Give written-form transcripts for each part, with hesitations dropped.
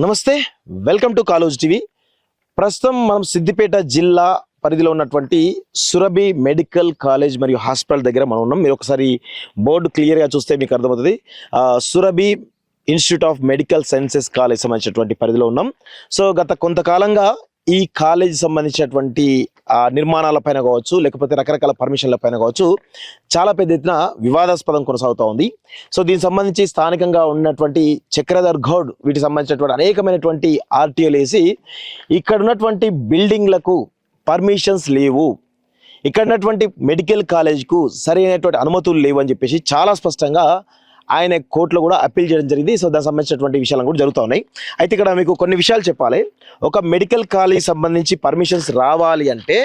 నమస్తే, welcome to college TV. ప్రస్తుతం మనం సిద్దిపేట జిల్లా పరిధిలో ఉన్నటువంటి సురభి మెడికల్ కాలేజ్ మరియు హాస్పిటల్ దగ్గర మనం ఉన్నాం. మీరు ఒకసారి బోర్డు క్లియర్గా చూస్తే మీకు అర్థమవుతుంది. Surabhi institute of medical sciences college సంబంధించినటువంటి పరిధిలో ఉన్నాం. సో గత కొంతకాలంగా ఈ కాలేజ్ సంబంధించినటువంటి నిర్మాణాల పైన కావచ్చు, లేకపోతే రకరకాల పర్మిషన్ల పైన కావచ్చు, చాలా పెద్ద ఎత్తున వివాదాస్పదం కొనసాగుతూ ఉంది. సో దీనికి సంబంధించి స్థానికంగా ఉన్నటువంటి చక్రధర్ గౌడ్ వీటికి సంబంధించినటువంటి అనేకమైనటువంటి ఆర్టీఓలు వేసి ఇక్కడ ఉన్నటువంటి బిల్డింగ్లకు పర్మిషన్స్ లేవు, ఇక్కడ ఉన్నటువంటి మెడికల్ కాలేజ్కు సరైనటువంటి అనుమతులు లేవు అని చెప్పేసి చాలా స్పష్టంగా ఆయన కోర్టులో కూడా అప్పీల్ చేయడం జరిగింది. సో దానికి సంబంధించినటువంటి విషయాలు కూడా జరుగుతూ ఉన్నాయి. అయితే ఇక్కడ మీకు కొన్ని విషయాలు చెప్పాలి. ఒక మెడికల్ కాలేజ్ సంబంధించి పర్మిషన్స్ రావాలి అంటే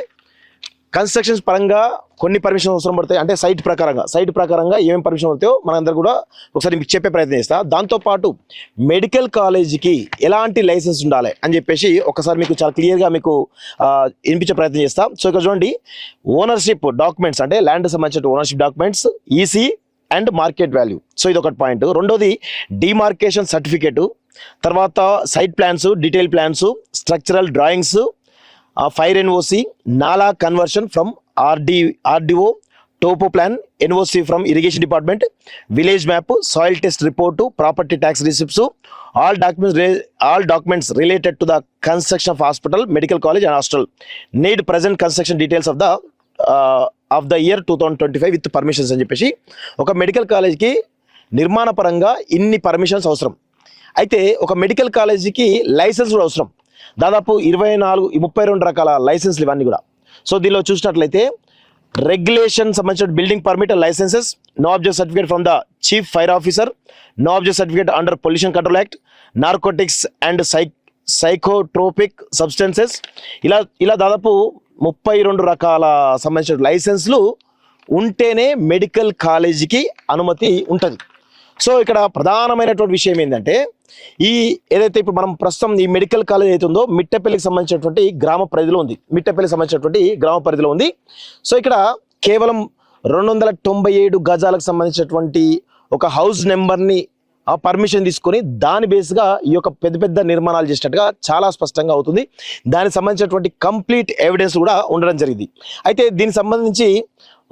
కన్స్ట్రక్షన్స్ పరంగా కొన్ని పర్మిషన్ అవసరం పడతాయి. అంటే సైట్ ప్రకారంగా ఏమేమి పర్మిషన్ అవుతాయో మనందరూ కూడా ఒకసారి మీకు చెప్పే ప్రయత్నం చేస్తా. దాంతోపాటు మెడికల్ కాలేజీకి ఎలాంటి లైసెన్స్ ఉండాలి అని చెప్పేసి ఒకసారి మీకు చాలా క్లియర్గా మీకు వినిపించే ప్రయత్నం చేస్తా. సో ఇక్కడ చూడండి, ఓనర్షిప్ డాక్యుమెంట్స్ అంటే ల్యాండ్ సంబంధించిన ownership documents, EC and market value. So ఇది ఒకటి పాయింట్. రెండోది డిమార్కేషన్ సర్టిఫికేటు, తర్వాత site plans, detail plans, structural drawings, fire NOC, NALA conversion from RDO, topo plan, NOC from irrigation department, village map, soil test report, property tax receipts, all documents related to the construction of hospital, medical college and hostel need present construction details of the year 2025 with permissions అని చెప్పేసి ఒక medical కాలేజ్కి నిర్మాణ పరంగా ఇన్ని permissions అవసరం. అయితే ఒక మెడికల్ కాలేజీకి లైసెన్స్ కూడా అవసరం. దాదాపు 32 రకాల లైసెన్స్లు ఇవన్నీ కూడా. సో దీనిలో చూసినట్లయితే రెగ్యులేషన్ సంబంధించిన building permit and licences, no objection certificate from the chief fire officer, no objection certificate under pollution control act, narcotics and psychotropic substances, ఇలా దాదాపు 32 రకాల సంబంధించిన లైసెన్స్లు ఉంటేనే మెడికల్ కాలేజీకి అనుమతి ఉంటుంది. సో ఇక్కడ ప్రధానమైనటువంటి విషయం ఏంటంటే ఏదైతే ఇప్పుడు మనం ప్రస్తుతం ఈ మెడికల్ కాలేజ్ అయితే ఉందో మిట్టపల్లికి సంబంధించినటువంటి గ్రామ పరిధిలో ఉంది. సో ఇక్కడ కేవలం 297 గజాలకు సంబంధించినటువంటి ఒక హౌస్ నెంబర్ని పర్మిషన్ తీసుకొని దాని బేస్గా ఈ యొక్క పెద్ద నిర్మాణాలు చేసినట్టుగా చాలా స్పష్టంగా అవుతుంది. దానికి సంబంధించినటువంటి కంప్లీట్ ఎవిడెన్స్ కూడా ఉండడం జరిగింది. అయితే దీనికి సంబంధించి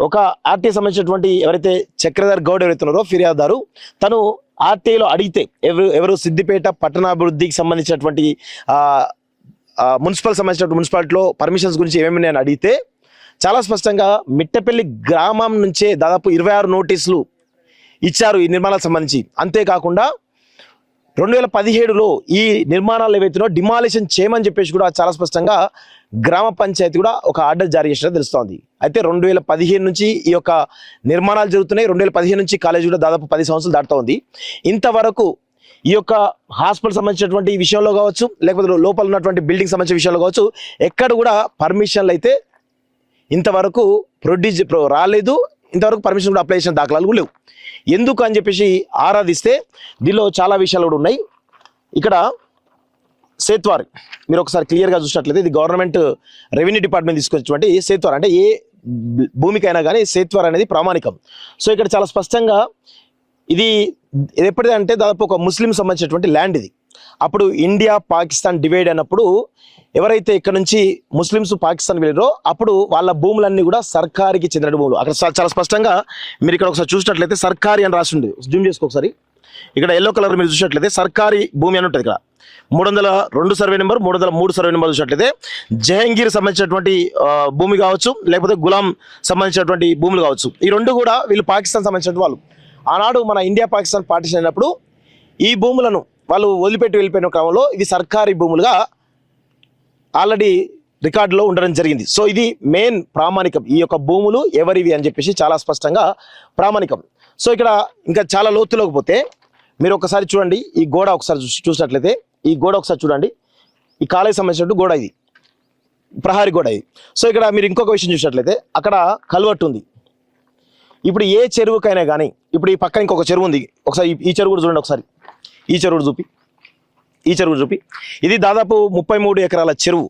ఒక ఆర్టీఐ సంబంధించినటువంటి ఎవరైతే చక్రధర్ గౌడ్ ఎవరైతే ఉన్నారో ఫిర్యాదుదారు, తను ఆర్టీఐలో అడిగితే ఎవరు సిద్దిపేట పట్టణాభివృద్ధికి సంబంధించినటువంటి మున్సిపాలిటీలో పర్మిషన్స్ గురించి ఏమేమి నేను అడిగితే చాలా స్పష్టంగా మిట్టపల్లి గ్రామం నుంచే దాదాపు 26 నోటీసులు ఇచ్చారు ఈ నిర్మాణాలకు సంబంధించి. అంతేకాకుండా 2017లో ఈ నిర్మాణాలు ఏవైతున్నాయో డిమాలిషన్ చేయమని చెప్పేసి కూడా చాలా స్పష్టంగా గ్రామ పంచాయతీ కూడా ఒక ఆర్డర్ జారీ చేసినట్టు తెలుస్తోంది. అయితే 2015 నుంచి ఈ యొక్క నిర్మాణాలు జరుగుతున్నాయి. 2015 నుంచి కాలేజీ కూడా దాదాపు 10 సంవత్సరాలు దాటుతూ ఉంది. ఇంతవరకు ఈ యొక్క హాస్పిటల్ సంబంధించినటువంటి విషయంలో కావచ్చు, లేకపోతే లోపల ఉన్నటువంటి బిల్డింగ్ సంబంధించిన విషయంలో కావచ్చు, ఎక్కడ కూడా పర్మిషన్లు అయితే ఇంతవరకు రాలేదు. ఇంతవరకు పర్మిషన్ కూడా అప్లై చేసిన దాఖలాలు లేవు. ఎందుకు అని చెప్పేసి ఆరాధిస్తే దీనిలో చాలా విషయాలు కూడా ఉన్నాయి. ఇక్కడ సేత్వార్ మీరు ఒకసారి క్లియర్గా చూసినట్లయితే ఇది గవర్నమెంట్ రెవెన్యూ డిపార్ట్మెంట్ తీసుకొచ్చినటువంటి సేత్వార్. అంటే ఏ భూమికైనా కానీ సేత్వార్ అనేది ప్రామాణికం. సో ఇక్కడ చాలా స్పష్టంగా ఇది ఎప్పుడంటే దాదాపు ఒక ముస్లిం సంబంధించినటువంటి ల్యాండ్ ఇది. అప్పుడు ఇండియా పాకిస్తాన్ డివైడ్ అయినప్పుడు ఎవరైతే ఇక్కడ నుంచి ముస్లిమ్స్ పాకిస్తాన్ వెళ్ళారో అప్పుడు వాళ్ళ భూములన్నీ కూడా సర్కారీకి చెందిన భూములు. అక్కడ చాలా స్పష్టంగా మీరు ఇక్కడ ఒకసారి చూసినట్లయితే సర్కారీ అని రాసి ఉండేది. జూమ్ చేసుకో ఒకసారి. ఇక్కడ ఎల్లో కలర్ మీరు చూసినట్లయితే సర్కారీ భూమి అని ఉంటుంది. ఇక్కడ 302 సర్వే నెంబర్, 303 సర్వే నెంబర్ చూసినట్లయితే జహంగీర్ సంబంధించినటువంటి భూమి కావచ్చు, లేకపోతే గులాం సంబంధించినటువంటి భూములు కావచ్చు. ఈ రెండు కూడా వీళ్ళు పాకిస్తాన్ సంబంధించిన వాళ్ళు. ఆనాడు మన ఇండియా పాకిస్తాన్ పార్టీషన్ అయినప్పుడు ఈ భూములను వాళ్ళు వదిలిపెట్టి వెళ్ళిపోయిన క్రమంలో ఇవి సర్కారీ భూములుగా ఆల్రెడీ రికార్డులో ఉండడం జరిగింది. సో ఇది మెయిన్ ప్రామాణికం. ఈ యొక్క భూములు ఎవరివి అని చెప్పేసి చాలా స్పష్టంగా ప్రామాణికం. సో ఇక్కడ ఇంకా చాలా లోతులోకి పోతే మీరు ఒకసారి చూడండి, ఈ గోడ ఒకసారి చూసినట్లయితే ఈ గోడ ఒకసారి చూడండి. ఈ కాలేజ్ సంబంధించినట్టు గోడ ఇది, ప్రహారీ గోడ ఇది. సో ఇక్కడ మీరు ఇంకొక విషయం చూసినట్లయితే అక్కడ కల్వర్ట్ ఉంది. ఇప్పుడు ఏ చెరువుకైనా కానీ ఇప్పుడు ఈ పక్కన ఇంకొక చెరువు ఉంది. ఒకసారి ఈ చెరువు కూడా చూడండి. ఒకసారి ఈ చెరువు చూపి ఇది దాదాపు 33 ఎకరాల చెరువు.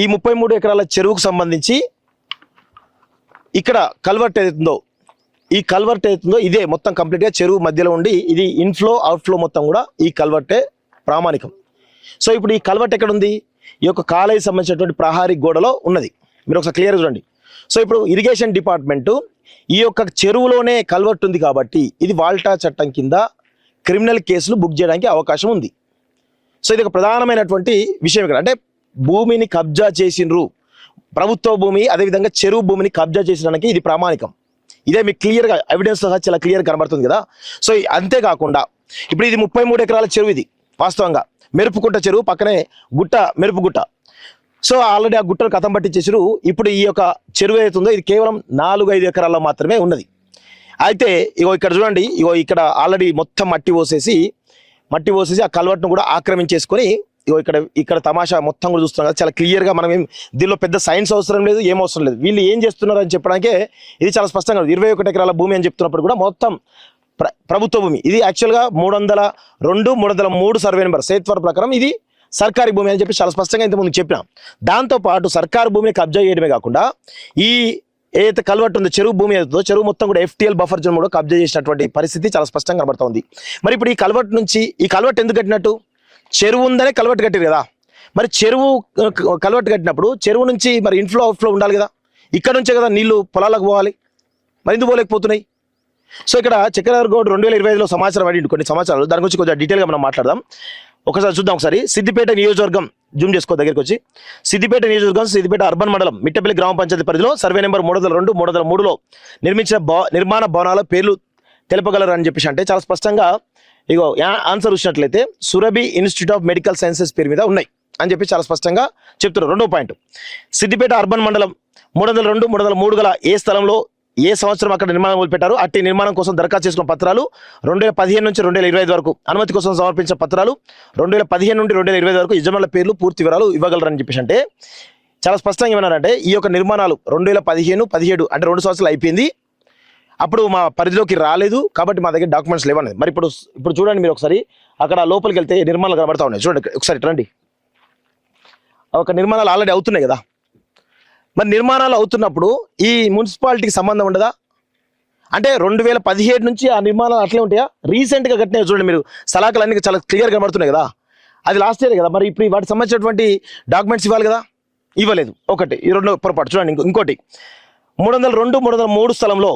ఈ 33 ఎకరాల చెరువుకు సంబంధించి ఇక్కడ కల్వర్ట్ ఏదైతుందో ఈ కల్వర్ట్ ఏదైతుందో ఇదే మొత్తం కంప్లీట్గా చెరువు మధ్యలో ఉండి ఇది ఇన్ఫ్లో అవుట్ఫ్లో మొత్తం కూడా ఈ కల్వర్టే ప్రామాణికం. సో ఇప్పుడు ఈ కల్వర్ట్ ఎక్కడ ఉంది? ఈ యొక్క కాలేజీ సంబంధించినటువంటి ప్రహారీ గోడలో ఉన్నది. మీరు ఒకసారి క్లియర్గా చూడండి. సో ఇప్పుడు ఇరిగేషన్ డిపార్ట్మెంటు ఈ యొక్క చెరువులోనే కల్వర్ట్ ఉంది కాబట్టి ఇది వాల్టా చట్టం కింద క్రిమినల్ కేసులు బుక్ చేయడానికి అవకాశం ఉంది. సో ఇది ఒక ప్రధానమైనటువంటి విషయం ఇక్కడ. అంటే భూమిని కబ్జా చేసిండ్రు, ప్రభుత్వ భూమి అదేవిధంగా చెరువు భూమిని కబ్జా చేసినానికి ఇది ప్రామాణికం. ఇదే మీకు క్లియర్గా ఎవిడెన్స్ చాలా క్లియర్ కనబడుతుంది కదా. సో అంతేకాకుండా ఇప్పుడు ఇది 33 ఎకరాల చెరువు. ఇది వాస్తవంగా మెరుపుగుట్ట చెరువు, పక్కనే గుట్ట మెరుపుగుట్ట. సో ఆల్రెడీ ఆ గుట్టను కథం పట్టించేసారు. ఇప్పుడు ఈ యొక్క చెరువు ఏదైతుందో ఇది కేవలం 4-5 ఎకరాల్లో మాత్రమే ఉన్నది. అయితే ఇగో ఇక్కడ చూడండి, ఇగో ఇక్కడ ఆల్రెడీ మొత్తం మట్టి పోసేసి ఆ కల్వర్ట్ను కూడా ఆక్రమించేసుకొని ఇగో ఇక్కడ తమాషా మొత్తం కూడా చూస్తున్నాం కదా. చాలా క్లియర్గా మనం దీనిలో పెద్ద సైన్స్ అవసరం లేదు, ఏం అవసరం లేదు. వీళ్ళు ఏం చేస్తున్నారు అని చెప్పడానికే ఇది చాలా స్పష్టంగా 21 ఎకరాల భూమి అని చెప్తున్నప్పుడు కూడా మొత్తం ప్రభుత్వ భూమి. ఇది యాక్చువల్గా 302, 303 సర్వే నెంబర్ సేత్వర్ ప్రకారం ఇది సర్కారీ భూమి అని చెప్పి చాలా స్పష్టంగా ఇంతకుముందు చెప్పినాం. దాంతోపాటు సర్కారు భూమిని కబ్జా చేయడమే కాకుండా ఈ ఏదైతే కల్వర్ట్ ఉందో చెరువు భూమి ఏదైతుందో చెరువు మొత్తం కూడా FTL బఫర్ జోన్ కూడా కబ్జా చేసినటువంటి పరిస్థితి చాలా స్పష్టంగా కనబడుతుంది. మరి ఇప్పుడు ఈ కల్వర్ట్ నుంచి ఈ కల్వర్ట్ ఎందుకు కట్టినట్టు? చెరువు ఉందనే కల్వర్ట్ కట్టారు కదా. మరి చెరువు కల్వర్ట్ కట్టినప్పుడు చెరువు నుంచి మరి ఇన్ఫ్లో అవుట్ఫ్లో ఉండాలి కదా. ఇక్కడ నుంచే కదా నీళ్లు పొలాలకు పోవాలి, మరి ఎందుకు పోలేకపోతున్నాయి? సో ఇక్కడ చక్రధర్ గౌడ్ 2025లో సమాచారం అడిగిండు, కొన్ని సమాచారాలు. దాని గురించి కొంచెం డీటెయిల్గా మనం మాట్లాడదాం. ఒకసారి చూద్దాం. ఒకసారి సిద్దిపేట నియోజకవర్గం జూమ్ చేసుకో దగ్గరికి వచ్చి. సిద్దిపేట నియోజకవర్గం సిద్దిపేట అర్బన్ మండలం మిట్టపల్లి గ్రామ పంచాయతీ పరిధిలో సర్వే నెంబర్ 302, 303లో నిర్మించిన నిర్మాణ భవనాల పేర్లు తెలపగలరు అని చెప్పేసి అంటే చాలా స్పష్టంగా ఇగో ఆన్సర్ చూసినట్లయితే Surabhi institute of medical sciences పేరు మీద ఉన్నాయి అని చెప్పి చాలా స్పష్టంగా చెప్తున్నారు. రెండో పాయింట్, సిద్దిపేట అర్బన్ మండలం 302, 303 గల ఏ స్థలంలో ఏ సంవత్సరం అక్కడ నిర్మాణం మొదలుపెట్టారు, అట్టి నిర్మాణం కోసం దరఖాస్తు చేసుకున్న పత్రాలు 2015 నుంచి 2025 వరకు, అనుమతి కోసం సమర్పించిన పత్రాలు 2015 నుండి 2025 వరకు యజమానుల పేర్లు పూర్తి వివరాలు ఇవ్వగలరని చెప్పేసి అంటే చాలా స్పష్టంగా ఏమన్నారంటే ఈ యొక్క నిర్మాణాలు 2015, 17 అంటే 2 సంవత్సరాలు అయిపోయింది, అప్పుడు మా పరిధిలోకి రాలేదు కాబట్టి మా దగ్గర డాక్యుమెంట్స్ లేవన్నది. మరి ఇప్పుడు చూడండి మీరు ఒకసారి అక్కడ లోపలికి వెళ్తే నిర్మాణాలు కనబడతా ఉన్నాయి. చూడండి ఒకసారి రండి. ఒక నిర్మాణాలు ఆల్రెడీ అవుతున్నాయి కదా. మరి నిర్మాణాలు అవుతున్నప్పుడు ఈ మున్సిపాలిటీకి సంబంధం ఉండదా? అంటే 2017 నుంచి ఆ నిర్మాణాలు అట్లే ఉంటాయా? రీసెంట్గా కట్టినాయి చూడండి మీరు, సలాకలు అన్ని చాలా క్లియర్గా కనబడుతున్నాయి కదా. అది లాస్ట్ ఇయర్ కదా. మరి ఇప్పుడు వాటికి సంబంధించినటువంటి డాక్యుమెంట్స్ ఇవ్వాలి కదా, ఇవ్వలేదు. ఒకటి ఈ రెండు పొరపాటు. చూడండి ఇంకోటి 302, 303 స్థలంలో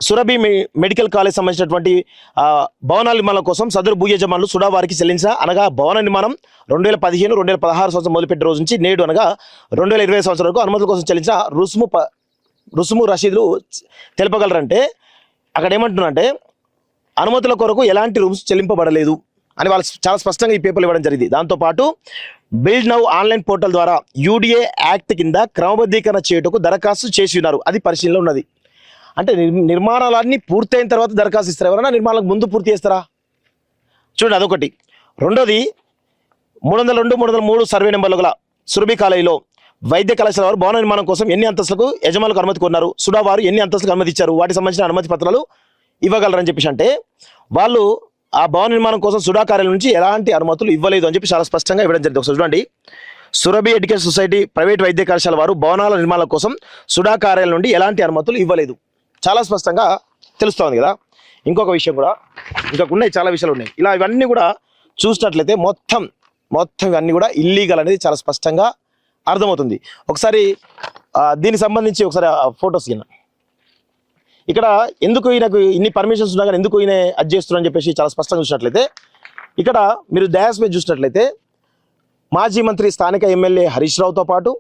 సురభి మెడికల్ కాలేజ్ సంబంధించినటువంటి భవనాల నిర్మాణం కోసం సదరు భూ యజమానులు సుడా వారికి చెల్లించిన అనగా భవన నిర్మాణం 2015, 2016 సంవత్సరం మొదలుపెట్టిన రోజు నుంచి నేడు అనగా 2020 సంవత్సరం వరకు అనుమతుల కోసం చెల్లించిన రుసుము రసీదులు తెలపగలరంటే అక్కడ ఏమంటున్నారంటే అనుమతుల కొరకు ఎలాంటి రుసుము చెల్లింపబడలేదు అని వాళ్ళు చాలా స్పష్టంగా ఈ పేపర్లు ఇవ్వడం జరిగింది. దాంతోపాటు బిల్డ్ నౌ ఆన్లైన్ పోర్టల్ ద్వారా UDA యాక్ట్ కింద క్రమబద్ధీకరణ చేయటకు దరఖాస్తు చేసి ఉన్నారు, అది పరిశీలనలో ఉన్నది. అంటే నిర్మాణాలన్నీ పూర్తయిన తర్వాత దరఖాస్తు ఇస్తారు, ఎవరైనా నిర్మాణాలకు ముందు పూర్తి చేస్తారా? చూడండి అదొకటి. రెండోది 302, 303 సర్వే నెంబర్లు గల సురభి కాలేజీలో వైద్య కళాశాల వారు భవన నిర్మాణం కోసం ఎన్ని అంతస్తులకు యజమానులకు అనుమతి కొన్నారు, సుడా వారు ఎన్ని అంతస్తులకు అనుమతి ఇచ్చారు, వాటికి సంబంధించిన అనుమతి పత్రాలు ఇవ్వగలరని చెప్పేసి అంటే వాళ్ళు ఆ భవన నిర్మాణం కోసం సుడా కార్యాలయం నుంచి ఎలాంటి అనుమతులు ఇవ్వలేదు అని చెప్పి చాలా స్పష్టంగా ఇవ్వడం జరిగింది. ఒకసారి చూడండి, సురభి ఎడ్యుకేషన్ సొసైటీ ప్రైవేట్ వైద్య కళాశాల వారు భవనాల నిర్మాణం కోసం సుడా కార్యాలయం నుండి ఎలాంటి అనుమతులు ఇవ్వలేదు, చాలా స్పష్టంగా తెలుస్తోంది కదా. ఇంకొక విషయం కూడా ఇంకా ఉన్నాయి, చాలా విషయాలు ఉన్నాయి. ఇలా ఇవన్నీ కూడా చూసినట్లయితే మొత్తం ఇవన్నీ కూడా ఇల్లీగల్ అనేది చాలా స్పష్టంగా అర్థమవుతుంది. ఒకసారి దీనికి సంబంధించి ఒకసారి ఫొటోస్ కింద ఇక్కడ ఎందుకు ఈయనకు ఇన్ని పర్మిషన్స్ ఉన్నా కానీ ఎందుకు ఈయన అది చేస్తున్నారని చెప్పేసి చాలా స్పష్టంగా చూసినట్లయితే ఇక్కడ మీరు డయాస్ మీద చూసినట్లయితే మాజీ మంత్రి స్థానిక ఎమ్మెల్యే హరీష్ రావుతో పాటు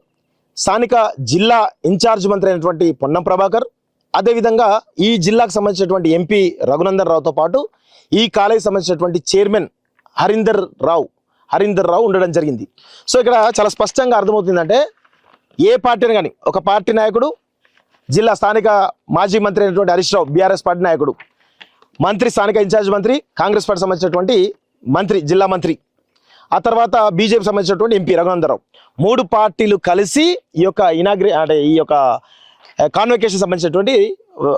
స్థానిక జిల్లా ఇన్ఛార్జ్ మంత్రి అయినటువంటి పొన్నం ప్రభాకర్, అదేవిధంగా ఈ జిల్లాకు సంబంధించినటువంటి ఎంపీ రఘునందన్ రావుతో పాటు ఈ కాలేజీకి సంబంధించినటువంటి చైర్మన్ హరీందర్ రావు ఉండడం జరిగింది. సో ఇక్కడ చాలా స్పష్టంగా అర్థమవుతుందంటే ఏ పార్టీని కానీ ఒక పార్టీ నాయకుడు, జిల్లా స్థానిక మాజీ మంత్రి అయినటువంటి హరీష్ రావు బీఆర్ఎస్ పార్టీ నాయకుడు, మంత్రి స్థానిక ఇన్ఛార్జ్ మంత్రి కాంగ్రెస్ పార్టీ సంబంధించినటువంటి మంత్రి జిల్లా మంత్రి, ఆ తర్వాత బీజేపీ సంబంధించినటువంటి ఎంపీ రఘునందన్ రావు, 3 పార్టీలు కలిసి ఈ యొక్క ఈ యొక్క కాన్వకేషన్ సంబంధించినటువంటి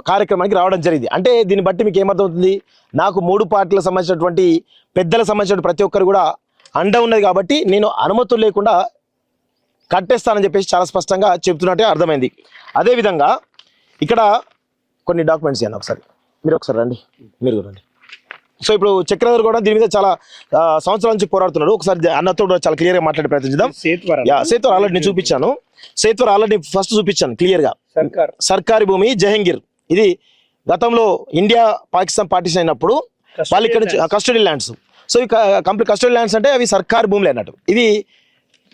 కార్యక్రమానికి రావడం జరిగింది. అంటే దీన్ని బట్టి మీకు ఏమర్థమవుతుంది, నాకు 3 పార్టీలకు సంబంధించినటువంటి పెద్దలకు సంబంధించిన ప్రతి ఒక్కరు కూడా అండ ఉన్నది కాబట్టి నేను అనుమతులు లేకుండా కట్టేస్తానని చెప్పేసి చాలా స్పష్టంగా చెప్తున్నట్టే అర్థమైంది. అదేవిధంగా ఇక్కడ కొన్ని డాక్యుమెంట్స్ ఇవ్వండి ఒకసారి, మీరు ఒకసారి రండి, మీరు రండి. సో ఇప్పుడు చక్రధర్ కూడా దీని మీద చాలా సంవత్సరాల నుంచి పోరాడుతున్నాడు. ఒకసారి అన్నతో కూడా చాలా క్లియర్ గా మాట్లాడే ప్రయత్నిద్దాం. సేత్వర్ ఆల్రెడీ నేను చూపించాను. సేత్వర్ ఆల్రెడీ ఫస్ట్ చూపించాను క్లియర్ గా. సర్కారీ భూమి జహంగీర్, ఇది గతంలో ఇండియా పాకిస్తాన్ పార్టీషన్ అయినప్పుడు వాళ్ళు ఇక్కడ కస్టడీ ల్యాండ్స్. సో ఈ కంప్లీట్ కస్టడీ ల్యాండ్స్ అంటే అవి సర్కారీ భూములు అన్నట్టు. ఇవి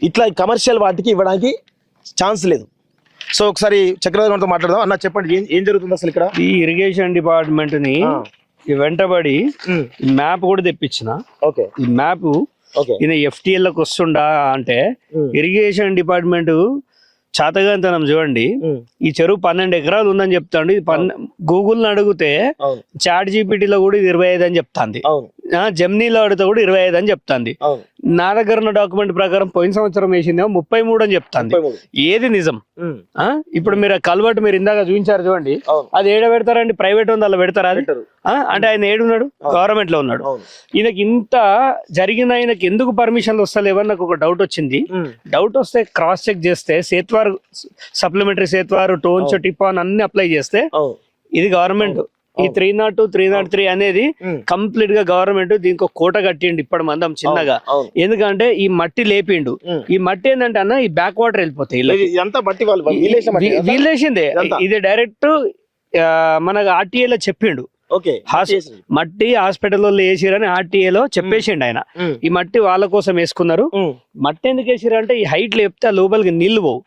ఇట్లా కమర్షియల్ వాటికి ఇవ్వడానికి ఛాన్స్ లేదు. సో ఒకసారి చక్రధర్తో మాట్లాడదాం. అన్న చెప్పండి, ఏం జరుగుతుంది అసలు ఇక్కడ? ఈ ఇరిగేషన్ డిపార్ట్మెంట్ ని వెంటబడి మ్యాప్ కూడా తెప్పించిన. ఈ మ్యాప్ ఈయన FTL లకు వస్తుండా అంటే ఇరిగేషన్ డిపార్ట్మెంట్ చాతగాంతనం చూడండి. ఈ చెరువు 12 ఎకరాలు ఉందని చెప్తాండు. ఇది గూగుల్ అడిగితే చాట్ జీపీటీలో కూడా ఇది 25 అని చెప్తాంది. జెమినీలో అడిగితే కూడా 25 అని చెప్తాంది. నా దగ్గర ఉన్న డాక్యుమెంట్ ప్రకారం పోయిన సంవత్సరం వేసిందేమో 33 అని చెప్తాంది. ఏది నిజం? ఇప్పుడు మీరు కల్వర్ట్ మీరు ఇందాక చూపించారు చూడండి, అది ఏడ పెడతారండి? ప్రైవేట్ ఉంది అలా పెడతారా? అది అంటే ఆయన ఏడున్నాడు? గవర్నమెంట్ లో ఉన్నాడు. ఈయనకి ఇంత జరిగిన ఆయనకి ఎందుకు పర్మిషన్లు వస్తలేవని నాకు ఒక డౌట్ వచ్చింది. డౌట్ వస్తే క్రాస్ చెక్ చేస్తే సేత్వార్ సప్లిమెంటరీ సేత్వార్ టోన్స్ టిపాన్ అన్ని అప్లై చేస్తే ఇది గవర్నమెంట్. ఈ 302, 303 అనేది కంప్లీట్ గా గవర్నమెంట్ దీనికి ఒక కోట కట్టిండు ఇప్పటి మందం చిన్నగా. ఎందుకంటే ఈ మట్టి లేపిండు. ఈ మట్టి ఏంటంటే అన్న ఈ బ్యాక్ వాటర్ వెళ్ళిపోతాయి. వీళ్ళేసిందే ఇది డైరెక్ట్ మనకు RTA లో చెప్పిండు. మట్టి హాస్పిటల్లో వేసిరని RTA లో చెప్పేసిండు ఆయన. ఈ మట్టి వాళ్ళ కోసం వేసుకున్నారు. మట్టి ఎందుకు వేసిరు అంటే ఈ హైట్ లేపితే లోపలికి నీళ్లు పోవు.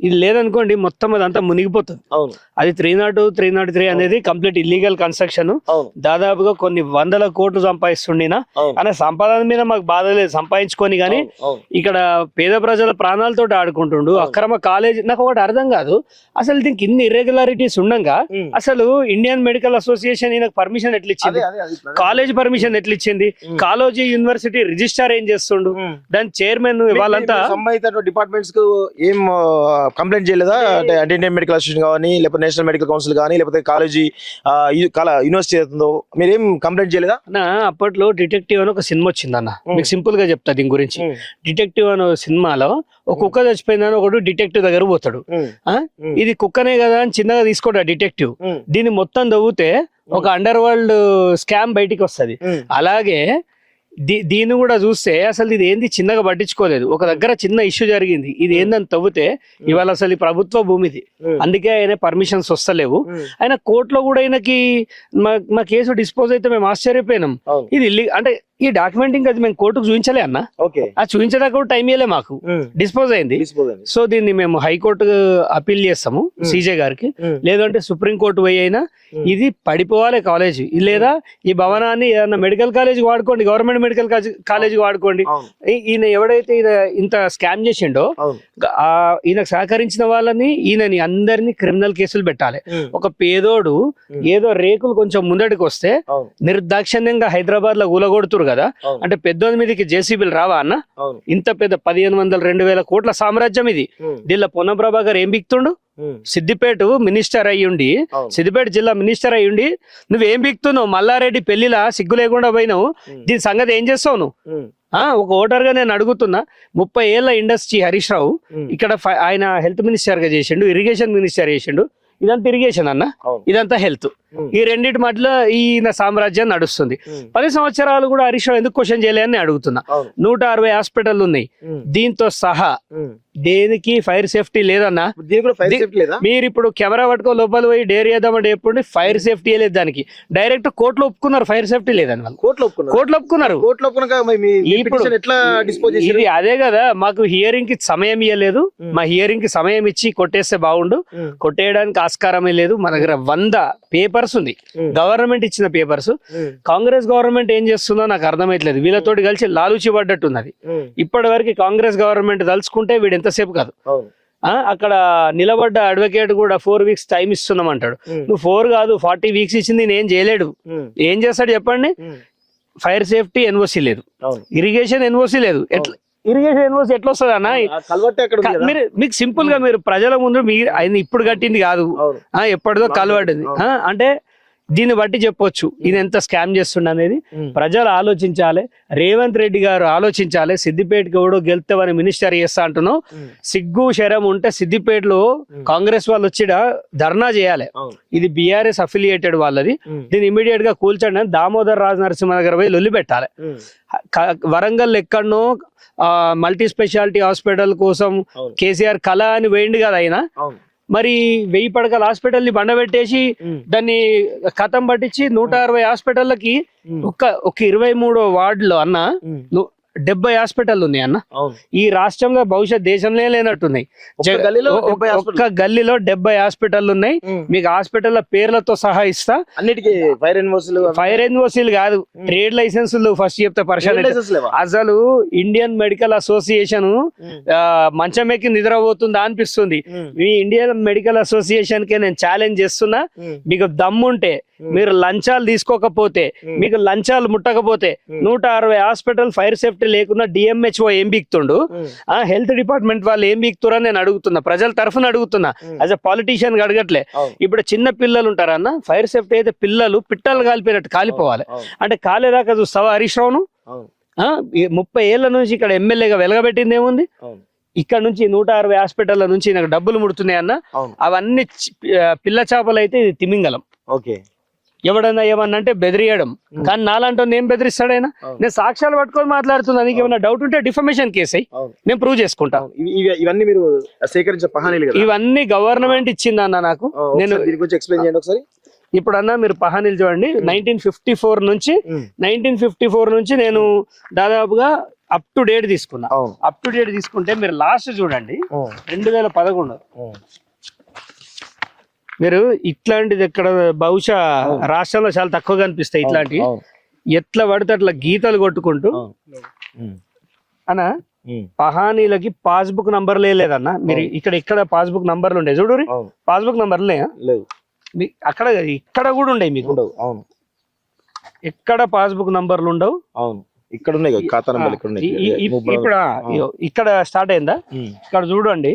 ఇది లేదనుకోండి మొత్తం అదంతా మునిగిపోతుంది. అది 302, 303 అనేది కంప్లీట్ ఇల్లీగల్ కన్స్ట్రక్షన్. దాదాపుగా కొన్ని 100 కోట్లు సంపాదిస్తుండినా అనే సంపాదన మీద మాకు బాధ లేదు, సంపాదించుకొని. కానీ ఇక్కడ పేద ప్రజల ప్రాణాలతో ఆడుకుంటుండు. అక్రమ కాలేజ్ నాకు ఒకటి అర్థం కాదు, అసలు దీనికి ఇన్ని ఇర్రెగ్యులారిటీస్ ఉండగా అసలు ఇండియన్ మెడికల్ అసోసియేషన్ పర్మిషన్ ఎట్లా ఇచ్చింది? కాలేజ్ పర్మిషన్ ఎట్లా ఇచ్చింది? కాలేజీ యూనివర్సిటీ రిజిస్టర్ ఏం చేస్తుండు? దాని చైర్మన్ వాళ్ళంతా సంబంధిత డిపార్ట్మెంట్స్ కు ఏం కంప్లైంట్ చేయలేదా? అంటే ఇండియన్ మెడికల్ అసోసియేషన్ కానీ, లేకపోతే నేషనల్ మెడికల్ కౌన్సిల్ కానీ, లేకపోతే కాలేజీ యూనివర్సిటీ అవుతుందో మీరేం కంప్లైంట్ చేయలేదా? అప్పట్లో డిటెక్టివ్ అని ఒక సినిమా వచ్చింది అన్న, మీకు సింపుల్ గా చెప్తా దీని గురించి. డిటెక్టివ్ అనే సినిమాలో ఒక కుక్క చచ్చిపోయిందని ఒకడు డిటెక్టివ్ దగ్గర పోతాడు. ఇది కుక్కనే కదా అని చిన్నగా తీసుకోడు డిటెక్టివ్. దీన్ని మొత్తం తవ్వుతే ఒక అండర్ వరల్డ్ స్కామ్ బయటికి వస్తుంది. అలాగే దీన్ని కూడా చూస్తే అసలు ఇది ఏంది చిన్నగా పట్టించుకోలేదు. ఒక దగ్గర చిన్న ఇష్యూ జరిగింది, ఇది ఏందని తవ్వుతే ఇవాళ అసలు ఈ ప్రభుత్వ భూమిది, అందుకే ఆయన పర్మిషన్స్ వస్తలేవు. ఆయన కోర్టులో కూడా ఆయనకి మా కేసు డిస్పోజ్ అయితే మేము ఆశ్చర్యపోయినాం. ఇది అంటే ఈ డాక్యుమెంటింగ్ అది మేము కోర్టుకు చూపించలే అన్న. ఆ చూపించడానికి కూడా టైం ఇవ్వలే, మాకు డిస్పోజ్ అయింది. సో దీన్ని మేము హైకోర్టు అపీల్ చేస్తాము CJ గారికి, లేదంటే సుప్రీంకోర్టు పోయి అయినా ఇది పడిపోవాలి కాలేజ్, లేదా ఈ భవనాన్ని ఏదన్నా మెడికల్ కాలేజ్ వాడుకోండి, గవర్నమెంట్ మెడికల్ కాలేజ్ వాడుకోండి. ఈయన ఎవడైతే ఇంత స్కామ్ చేసిండో ఈయనకు సహకరించిన వాళ్ళని ఈయనని అందరినీ క్రిమినల్ కేసులు పెట్టాలి. ఒక పేదోడు ఏదో రేకులు కొంచెం ముందడికి వస్తే నిర్దాక్షిణ్యంగా హైదరాబాద్ లో కూలగొడుతురు కదా, అంటే పెద్దోని మీదకి JCBలు రావా అన్న? ఇంత పెద్ద 1500-2000 కోట్ల సామ్రాజ్యం ఇది. దీనిలో పొన్నం ప్రభాకర్ ఏం బిక్తుండు? సిద్దిపేట మినిస్టర్ అయ్యుండి, సిద్దిపేట జిల్లా మినిస్టర్ అయ్యుండి నువ్వేం బిక్తున్నావు? మల్లారెడ్డి పెళ్లిలా సిగ్గు లేకుండా పోయినావు. దీని సంగతి ఏం చేస్తావు నువ్వు? ఒక ఓటర్ గా నేను అడుగుతున్నా. 30 ఏళ్ల ఇండస్ట్రీ హరీష్ రావు ఇక్కడ ఆయన హెల్త్ మినిస్టర్ గా చేసిండు, ఇరిగేషన్ మినిస్టర్ చేసిండు. ఇదంతా ఇరిగేషన్ అన్న, ఇదంతా హెల్త్. ఈ రెండింటి మధ్యలో ఈయన సామ్రాజ్యం నడుస్తుంది. 10 సంవత్సరాలు కూడా హరీష్ రావు ఎందుకు క్వశ్చన్ చేయలేదని అడుగుతున్నా. 160 హాస్పిటల్ ఉన్నాయి. దీంతో సహా దేనికి ఫైర్ సేఫ్టీ లేదన్నా. మీరు ఇప్పుడు కెమెరా పట్టుకో లోపల పోయి డేర్ చేద్దామంటే చెప్పండి, ఫైర్ సేఫ్టీ లేదు. దానికి డైరెక్ట్ కోర్టులో ఒప్పుకున్నారు ఫైర్ సేఫ్టీ లేదని. వాళ్ళు కోర్టులో ఒప్పుకున్నారు. ఇది అదే కదా, మాకు హియరింగ్ కి సమయం ఇవ్వలేదు. మా హియరింగ్ కి సమయం ఇచ్చి కొట్టేస్తే బాగుండు. కొట్టేయడానికి ఆస్కారమే లేదు. మన దగ్గర 100 పేపర్స్ ఉంది, గవర్నమెంట్ ఇచ్చిన పేపర్స్. కాంగ్రెస్ గవర్నమెంట్ ఏం చేస్తుందో నాకు అర్థమైతలేదు. వీళ్ళతోటి కలిసి లాలూచి పడ్డట్టున్నది. ఇప్పటి వరకు కాంగ్రెస్ గవర్నమెంట్ తలుచుకుంటే వీడు ఎంతసేపు కాదు. అక్కడ నిలబడ్డ అడ్వకేట్ కూడా 4 వీక్స్ టైం ఇస్తున్నాం అంటాడు. నువ్వు 4 కాదు 40 వీక్స్ ఇచ్చింది నేను చేయలేడు. ఏం చేస్తాడు చెప్పండి? ఫైర్ సేఫ్టీ NOC లేదు, ఇరిగేషన్ NOC లేదు. ఎట్లా ఇరిగేషన్ NOC ఎట్లా వస్తుంది అన్న? మీరు మీకు సింపుల్ గా మీరు ప్రజల ముందు మీరు ఆయన ఇప్పుడు కట్టింది కాదు, ఎప్పటిదో కలవడ్డది. అంటే దీన్ని బట్టి చెప్పొచ్చు ఇది ఎంత స్కామ్ చేస్తుండ అనేది ప్రజలు ఆలోచించాలి. రేవంత్ రెడ్డి గారు ఆలోచించాలి. సిద్దిపేటకి ఎవడో గెలుస్తామని మినిస్టర్ చేస్తా అంటున్నావు. సిగ్గు శరం ఉంటే సిద్దిపేటలో కాంగ్రెస్ వాళ్ళు వచ్చి ధర్నా చేయాలి. ఇది బీఆర్ఎస్ అఫిలియేటెడ్ వాళ్ళది. దీన్ని ఇమీడియట్ గా కూల్చండి అని దామోదర్ రాజు నరసింహ దగ్గర పోయి లొల్లి పెట్టాలి. వరంగల్ ఎక్కడనో మల్టీ స్పెషాలిటీ హాస్పిటల్ కోసం కేసీఆర్ కళ అని వేయండి కదా ఆయన. మరి 1000 పడకల హాస్పిటల్ ని బండబెట్టేసి దాన్ని కథం పట్టించి 160 హాస్పిటల్లకి ఒక 23వ వార్డులో అన్న 70 హాస్పిటల్ ఉన్నాయి అన్న. ఈ రాష్ట్రంలో భవిష్యత్ దేశంలో లేనట్టున్నాయి. ఒక్క గల్లీలో 70 హాస్పిటల్ ఉన్నాయి. మీకు హాస్పిటల్ పేర్లతో సహా ఇస్తా. అన్నిటికీ ఫైర్ ఎన్ఓసీలు కాదు, ట్రేడ్ లైసెన్సులు ఫస్ట్ చెప్తే పరిశాన్. అసలు ఇండియన్ మెడికల్ అసోసియేషన్ మంచం ఎక్కి నిద్రపోతుందా అనిపిస్తుంది. మీ ఇండియన్ మెడికల్ అసోసియేషన్ కి నేను ఛాలెంజ్ చేస్తున్నా, మీకు దమ్ముంటే మీరు లంచాలు తీసుకోకపోతే, మీకు లంచాలు ముట్టకపోతే 160 హాస్పిటల్ ఫైర్ సేఫ్టీ లేకుండా డిఎంహెచ్ఓ ఏం బీక్తుండు, హెల్త్ డిపార్ట్మెంట్ వాళ్ళు ఏం బీక్తురని నేను అడుగుతున్నా, ప్రజల తరఫున అడుగుతున్నా. యాజ్ అ పాలిటీషియన్ అడగట్లే. ఇప్పుడు చిన్న పిల్లలు ఉంటారన్న, ఫైర్ సేఫ్టీ అయితే పిల్లలు పిట్టలు కాలిపోయినట్టు కాలిపోవాలి. అంటే కాలేదాకా చూస్తావా హరీష్ రావును? 30 ఏళ్ల నుంచి ఇక్కడ ఎమ్మెల్యేగా వెలగబెట్టింది ఏముంది? ఇక్కడ నుంచి 160 హాస్పిటల్ నుంచి నాకు డబ్బులు ముడుతున్నాయన్న. అవన్నీ పిల్ల చేపలు అయితే ఇది తిమింగలం. ఓకే, ఎవడన్నా ఏమన్నా అంటే బెదిరియడం. కానీ నాలంటో నేను బెదిరిస్తాడైనా? నేను సాక్ష్యాలు పట్టుకొని మాట్లాడుతున్నా. నీకు ఏమైనా డౌట్ ఉంటే డిఫమేషన్ కేసు అయ్యి నేను ప్రూవ్ చేసుకుంటా. ఇవన్నీ మీరు సేకరించే పహానీలు కదా? ఇవన్నీ గవర్నమెంట్ ఇచ్చింది అన్న నాకు. నేను ఎక్స్ప్లెయిన్ చేయండి ఒకసారి. ఇప్పుడు అన్న మీరు పహానీలు చూడండి. 1954 నుంచి నేను దాదాపుగా అప్ టు డేట్ తీసుకున్నా. అప్ టు డేట్ తీసుకుంటే మీరు లాస్ట్ చూడండి 2011. మీరు ఇట్లాంటిది ఎక్కడ బహుశా రాష్ట్రంలో చాలా తక్కువ కనిపిస్తాయి ఇట్లాంటి. ఎట్లా పడితే అట్లా గీతలు కొట్టుకుంటూ అన్న పహానీలకి పాస్బుక్ నంబర్లే లేదన్న. మీరు ఇక్కడ పాస్బుక్ నంబర్లు ఉండే చూడు, పాస్బుక్ నంబర్లే అక్కడ ఇక్కడ కూడా ఉండవు మీకు. ఎక్కడ పాస్బుక్ నంబర్లు ఉండవు. ఇక్కడ ఉన్నాయి ఖాతా నంబర్లు. ఇప్పుడు ఇక్కడ స్టార్ట్ అయిందా? ఇక్కడ చూడండి